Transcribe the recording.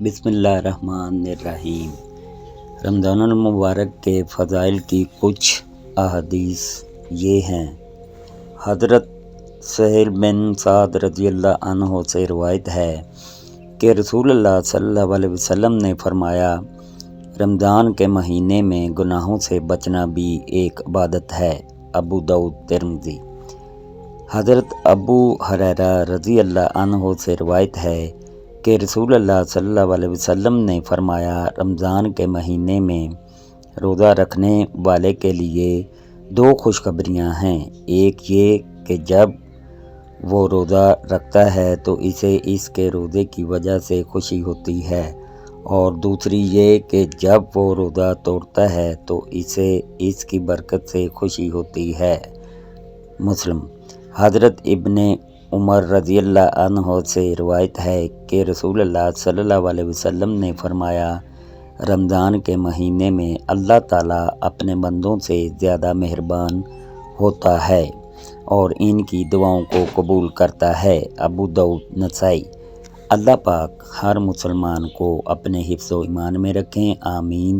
بسم اللہ الرحمن الرحیم۔ رمضان المبارک کے فضائل کی کچھ احادیث یہ ہیں۔ حضرت سہیل بن سعد رضی اللہ عنہ سے روایت ہے کہ رسول اللہ صلی اللہ علیہ وسلم نے فرمایا، رمضان کے مہینے میں گناہوں سے بچنا بھی ایک عبادت ہے۔ ابو داؤد ترمذی۔ حضرت ابو ہریرہ رضی اللہ عنہ سے روایت ہے کہ رسول اللہ صلی اللہ علیہ وسلم نے فرمایا، رمضان کے مہینے میں روزہ رکھنے والے کے لیے دو خوشخبریاں ہیں۔ ایک یہ کہ جب وہ روزہ رکھتا ہے تو اسے اس کے روزے کی وجہ سے خوشی ہوتی ہے، اور دوسری یہ کہ جب وہ روزہ توڑتا ہے تو اسے اس کی برکت سے خوشی ہوتی ہے۔ مسلم۔ حضرت ابن عمر رضی اللہ عنہ سے روایت ہے کہ رسول اللہ صلی اللہ علیہ وسلم نے فرمایا، رمضان کے مہینے میں اللہ تعالیٰ اپنے بندوں سے زیادہ مہربان ہوتا ہے اور ان کی دعاؤں کو قبول کرتا ہے۔ ابو داؤد نسائی۔ اللہ پاک ہر مسلمان کو اپنے حفظ و ایمان میں رکھیں، آمین۔